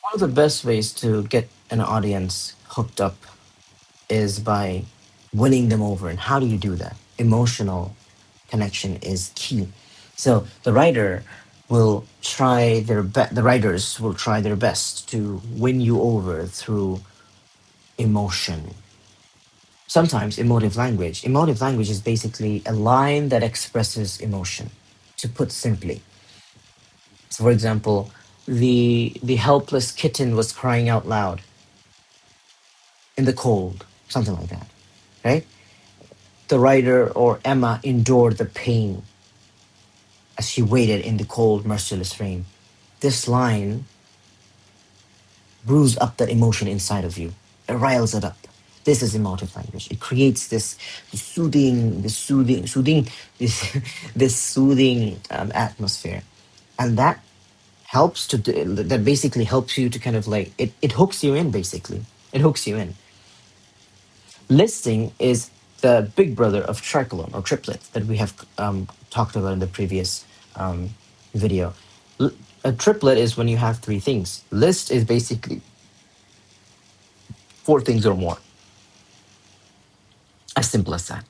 One of the best ways to get an audience hooked up is by winning them over. And how do you do that? Emotional connection is key. So the writers will try their best to win you over through emotion. Sometimes emotive language is basically a line that expresses emotion, to put simply. So for example, the helpless kitten was crying out loud in the cold, something like that, right? The writer or Emma endured the pain as she waited in the cold, merciless rain. This line brews up that emotion inside of you. It riles it up. This is emotive language. It creates this this soothing atmosphere, and that basically helps you to kind of like it hooks you in. Basically, it hooks you in. Listing is the big brother of tricolon or triplet that we have talked about in the previous um, video. L- a triplet is when you have three things. List is basically four things or more. As simple as that.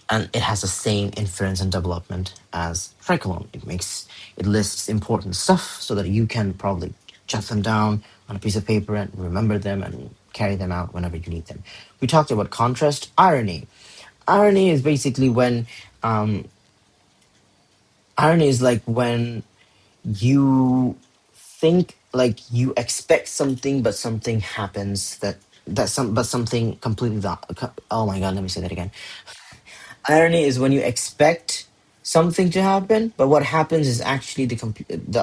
And it has the same inference and development as tricolon. It lists important stuff so that you can probably jot them down on a piece of paper and remember them and carry them out whenever you need them. We talked about contrast, irony. Irony is basically when um, irony is like when you think like you expect something, but something happens but something completely oh my god, let me say that again. Irony is when you expect something to happen, but what happens is actually the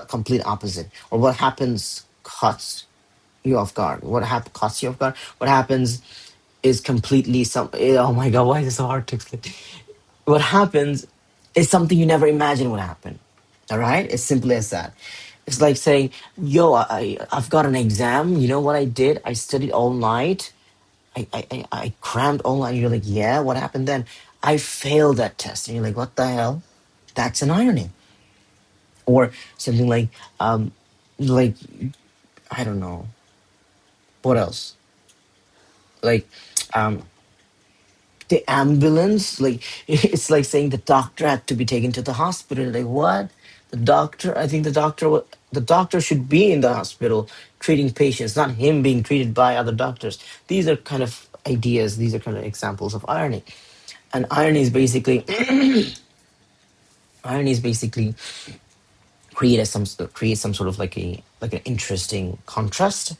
complete opposite, or what happens cuts you off guard. Cuts you off guard? What happens is completely oh my god, why is it so hard to explain? What happens is something you never imagined would happen. All right? It's simply as that. It's like saying, yo, I've got an exam. You know what I did? I studied all night. I crammed all night. You're like, yeah, what happened then? I failed that test. And you're like, what the hell? That's an irony. Or something like, I don't know. What else? Like, um, the ambulance, like, it's like saying the doctor had to be taken to the hospital. Like, what? The doctor, I think the doctor should be in the hospital treating patients, not him being treated by other doctors. These are kind of ideas, these are kind of examples of irony. And irony is basically create some sort of like an interesting contrast.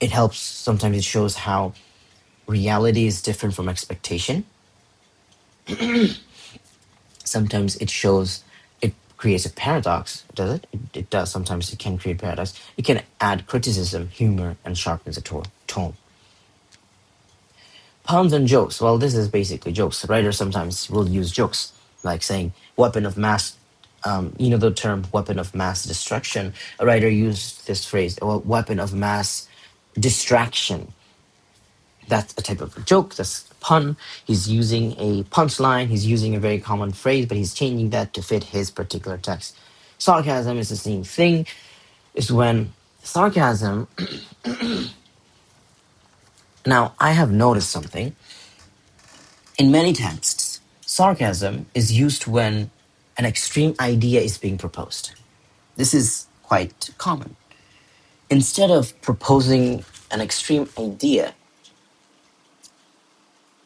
It helps, sometimes it shows how reality is different from expectation. Sometimes it creates a paradox, does it? It does. Sometimes it can create paradox. It can add criticism, humor, and sharpens the tone. Puns and jokes. Well, this is basically jokes. Writers sometimes will use jokes, like saying weapon of mass. You know the term weapon of mass destruction. A writer used this phrase, well, weapon of mass distraction. That's a type of a joke. That's a pun. He's using a punchline. He's using a very common phrase, but he's changing that to fit his particular text. Sarcasm is the same thing. Is when sarcasm. Now, I have noticed something. In many texts, sarcasm is used when an extreme idea is being proposed. This is quite common. Instead of proposing an extreme idea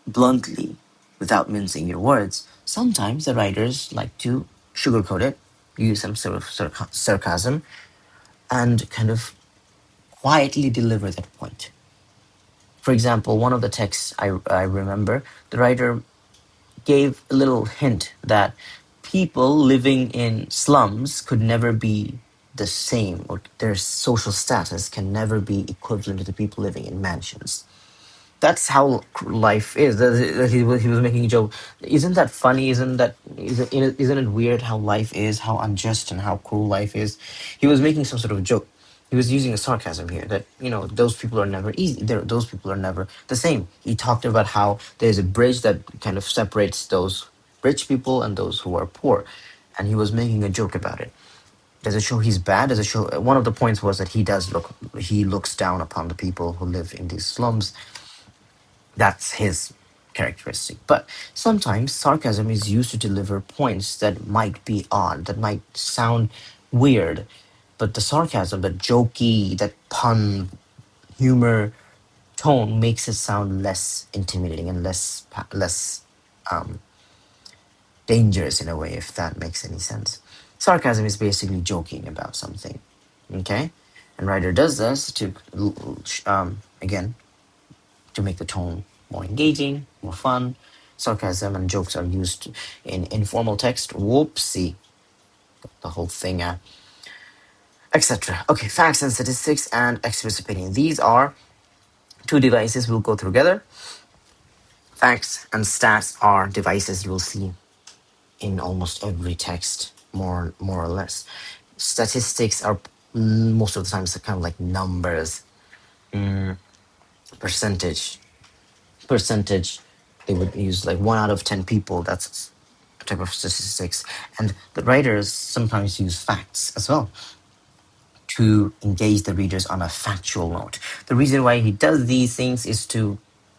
bluntly without mincing your words, sometimes the writers like to sugarcoat it, use some sort of sarcasm, and kind of quietly deliver that point. For example, one of the texts I remember, the writer gave a little hint that people living in slums could never be the same, or their social status can never be equivalent to the people living in mansions. That's how life is. He was making a joke. Isn't that funny? Isn't it weird how life is, how unjust and how cruel life is? He was making some sort of joke. He was using a sarcasm here that those people are never easy. Those people are never the same. He talked about how there's a bridge that kind of separates those rich people and those who are poor, and he was making a joke about it. Does it show he's bad? Does it show one of the points was that he looks down upon the people who live in these slums. That's his characteristic. But sometimes sarcasm is used to deliver points that might be odd, that might sound weird. But the sarcasm, that jokey, that pun, humor tone makes it sound less intimidating and less um, dangerous in a way, if that makes any sense. Sarcasm is basically joking about something, okay? And writer does this to, again, to make the tone more engaging, more fun. Sarcasm and jokes are used in informal text. Whoopsie, the whole thing, etc. Okay, facts and statistics and expert opinion. These are two devices we'll go together. Facts and stats are devices you will see in almost every text, more or less. Statistics are most of the times kind of like numbers, percentage, percentage. They would use like 1 out of 10 people. That's a type of statistics, and the writers sometimes use facts as well to engage the readers on a factual note. The reason why he does these things is to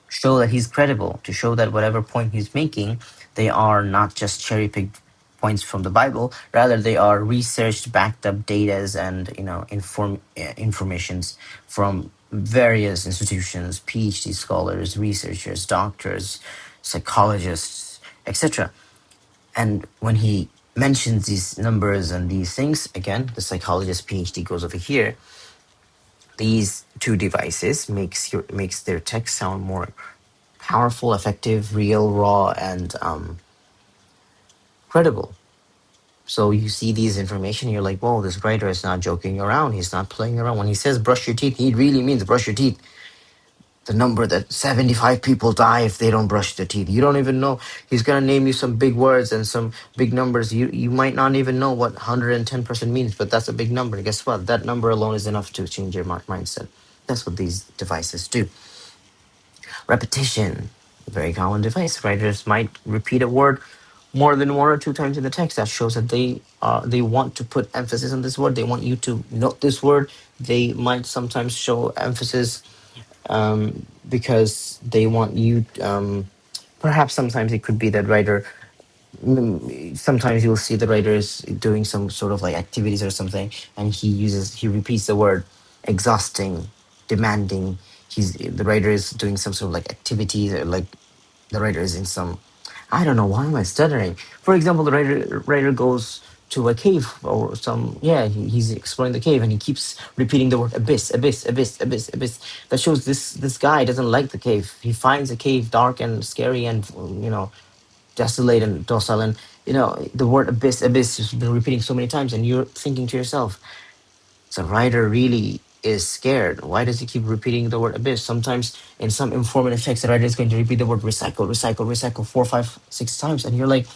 show that he's credible, to show that whatever point he's making, they are not just cherry picked points from the Bible. Rather, they are researched, backed up datas and informations from various institutions, PhD scholars, researchers, doctors, psychologists, etc. And when he mentions these numbers and these things, again, the psychologist PhD goes over here. These two devices makes their text sound more powerful, effective, real, raw, and credible. So you see these information, you're like, whoa, this writer is not joking around. He's not playing around. When he says brush your teeth, he really means brush your teeth. The number that 75 people die if they don't brush their teeth. You don't even know. He's going to name you some big words and some big numbers. You might not even know what 110% means, but that's a big number. Guess what? That number alone is enough to change your mindset. That's what these devices do. Repetition, a very common device. Writers might repeat a word more than 1 or 2 times in the text. That shows that they want to put emphasis on this word. They want you to note this word. They might sometimes show emphasis because they want you. Perhaps sometimes it could be that writer. Sometimes you'll see the writer is doing some sort of like activities or something, and he repeats the word exhausting, demanding. The writer is doing some sort of like activities, or like the writer is in some, I don't know, why am I stuttering? For example, the writer goes to a cave or some, yeah, he's exploring the cave and he keeps repeating the word abyss, abyss, abyss, abyss, abyss. That shows this guy doesn't like the cave. He finds a cave dark and scary and desolate and docile, and the word abyss, abyss has been repeating so many times, and you're thinking to yourself, the writer really is scared. Why does he keep repeating the word abyss? Sometimes in some informative text, the writer is going to repeat the word recycle, recycle, recycle 4, 5, 6 times. And you're like,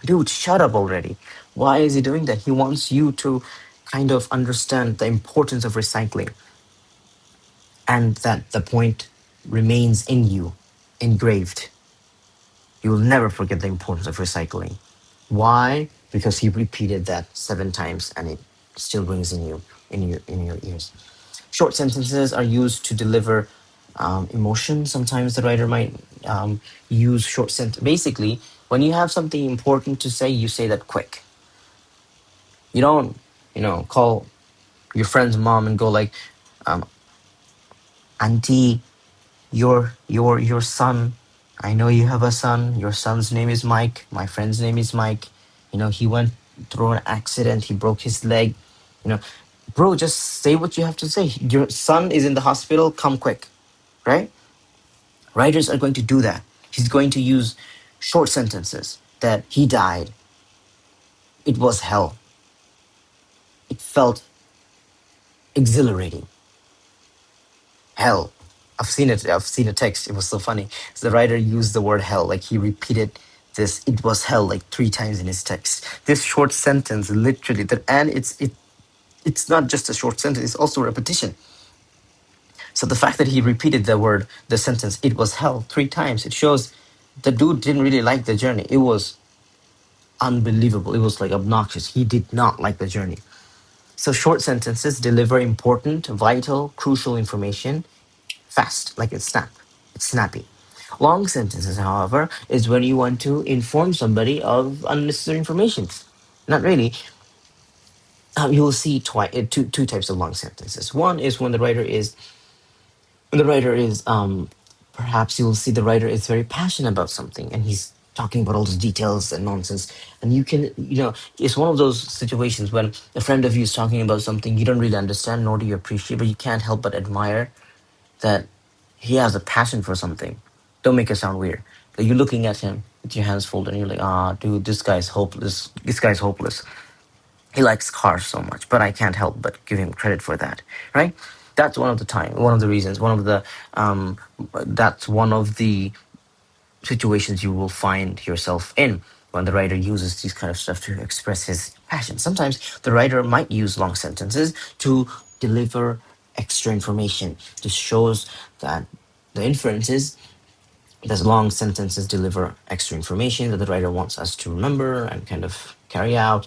dude, shut up already. Why is he doing that? He wants you to kind of understand the importance of recycling and that the point remains in you, engraved. You will never forget the importance of recycling. Why? Because he repeated that 7 times and it still rings in your ears. Short sentences are used to deliver emotion. Sometimes the writer might use short sentence. Basically, when you have something important to say, you say that quick. You don't, call your friend's mom and go like, "Auntie, your son. I know you have a son. Your son's name is Mike. My friend's name is Mike. He went through an accident. He broke his leg. You know, bro, just say what you have to say. Your son is in the hospital. Come quick, right?" Writers are going to do that. He's going to use short sentences that he died. It was hell. It felt exhilarating. Hell. I've seen it. I've seen a text. It was so funny. So the writer used the word hell. Like he repeated this, it was hell, like 3 times in his text. This short sentence, literally, and it's not just a short sentence, it's also a repetition. So the fact that he repeated the sentence, it was hell 3 times, it shows the dude didn't really like the journey. It was unbelievable. It was like obnoxious. He did not like the journey. So short sentences deliver important, vital, crucial information fast, like it's snappy. Long sentences, however, is when you want to inform somebody of unnecessary information. Not really. You will see two types of long sentences. One is when the writer is perhaps you will see the writer is very passionate about something and he's talking about all those details and nonsense, and it's one of those situations when a friend of you is talking about something you don't really understand nor do you appreciate, but you can't help but admire that he has a passion for something. Don't make it sound weird. Like you're looking at him with your hands folded and you're like, ah, dude, this guy's hopeless. This guy's hopeless. He likes cars so much, but I can't help but give him credit for that, right? That's one of the reasons, um, that's one of the situations you will find yourself in when the writer uses these kind of stuff to express his passion. Sometimes the writer might use long sentences to deliver extra information. This shows that the inferences these long sentences deliver extra information that the writer wants us to remember and kind of carry out,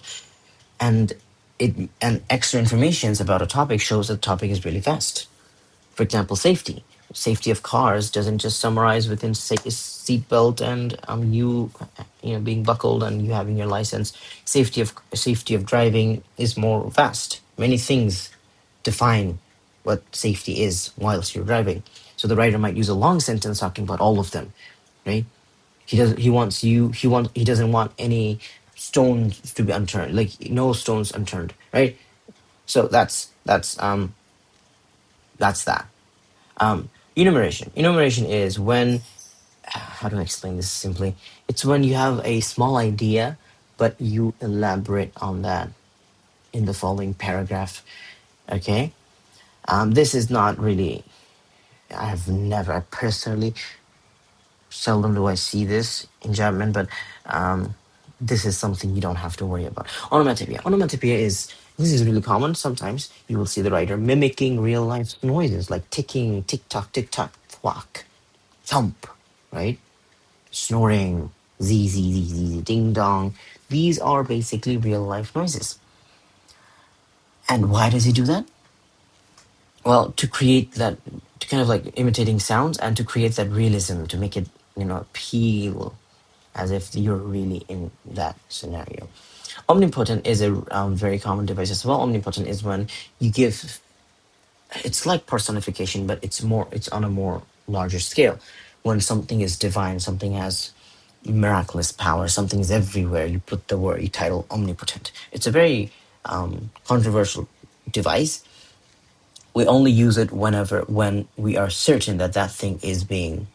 and extra information about a topic shows that the topic is really vast. For example, safety. Safety of cars doesn't just summarize within seatbelt and you being buckled and you having your license. Safety of driving is more vast. Many things define what safety is whilst you're driving. So the writer might use a long sentence talking about all of them, right? He doesn't want any stones to be unturned, like no stones unturned, right? So that's that. Enumeration is when, how do I explain this simply? It's when you have a small idea but you elaborate on that in the following paragraph. Okay. This is not really, I personally seldom do I see this in Japan, but um, this is something you don't have to worry about. Onomatopoeia. This is really common. Sometimes you will see the writer mimicking real life noises like ticking, tick tock, thwack, thump, right? Snoring, zee, ding dong. These are basically real life noises. And why does he do that? Well, to create that, to kind of like imitating sounds and to create that realism, to make it, appeal as if you're really in that scenario. Omnipotent is a very common device as well. Omnipotent is when you give, it's like personification, but it's on a more larger scale. When something is divine, something has miraculous power, something is everywhere, you title omnipotent. It's a very controversial device. We only use it when we are certain that that thing is being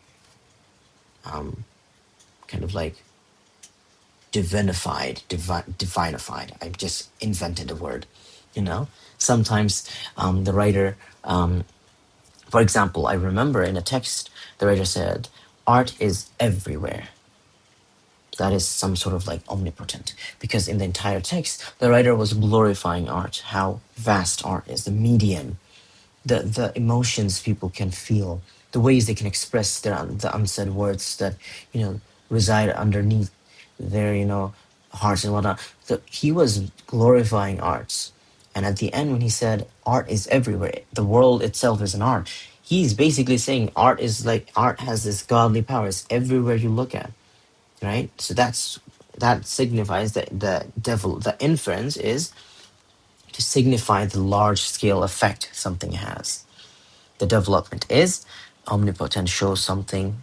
kind of like divinified. I just invented a word, you know. Sometimes the writer, for example, I remember in a text the writer said, "Art is everywhere." That is some sort of like omnipotent, because in the entire text the writer was glorifying art, how vast art is, the medium, the emotions people can feel, the ways they can express the unsaid words that reside underneath their hearts and whatnot. So he was glorifying arts, and at the end when he said art is everywhere, the world itself is an art. He's basically saying art has this godly power. It's everywhere you look at, right? So that signifies that the inference is to signify the large scale effect something has. The development is omnipotent, shows something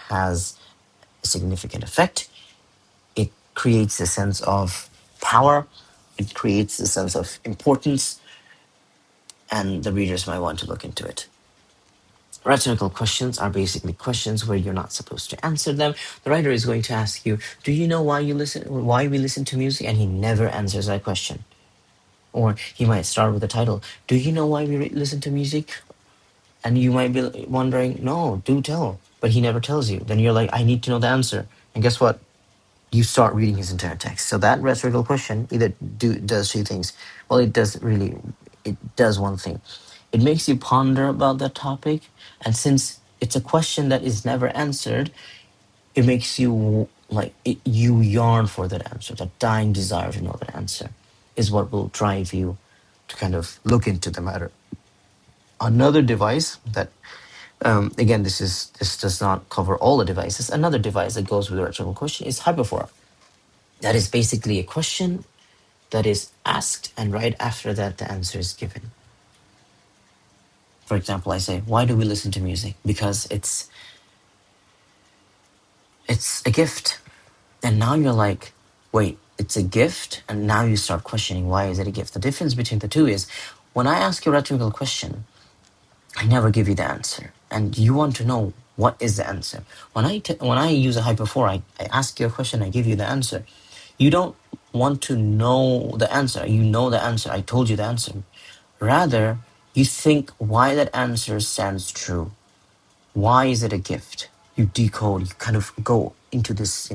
has a significant effect. It creates a sense of power, it creates a sense of importance, and the readers might want to look into it. Rhetorical questions are basically questions where you're not supposed to answer them. The writer is going to ask you, "Do you know why we listen to music?" And he never answers that question. Or he might start with the title, "Do you know why we listen to music?" And you might be wondering, "No, do tell." But he never tells you. Then you're like, "I need to know the answer." And guess what? You start reading his entire text. So that rhetorical question either does two things. Well, it does one thing. It makes you ponder about that topic, and since it's a question that is never answered, it makes you you yearn for that answer. That dying desire to know that answer is what will drive you to kind of look into the matter. Another device that, again, this does not cover all the devices. Another device that goes with a rhetorical question is hyperphora. That is basically a question that is asked, and right after that, the answer is given. For example, I say, "Why do we listen to music?" Because it's a gift. And now you're like, wait, it's a gift? And now you start questioning, why is it a gift? The difference between the two is, when I ask you a rhetorical question, I never give you the answer. And you want to know, what is the answer? When I use a hyperphora, I ask you a question, I give you the answer. You don't want to know the answer. You know the answer. I told you the answer. Rather, you think why that answer stands true. Why is it a gift? You decode, you kind of go into this,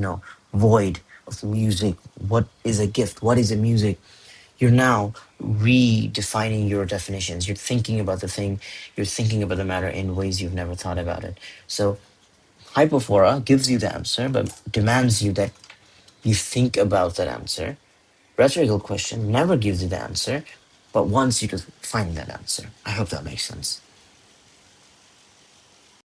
void of music. What is a gift? What is a music? You're now redefining your definitions. You're thinking about the thing, you're thinking about the matter in ways you've never thought about it. So hypophora gives you the answer, but demands you that you think about that answer. Rhetorical question never gives you the answer, but wants you to find that answer. I hope that makes sense.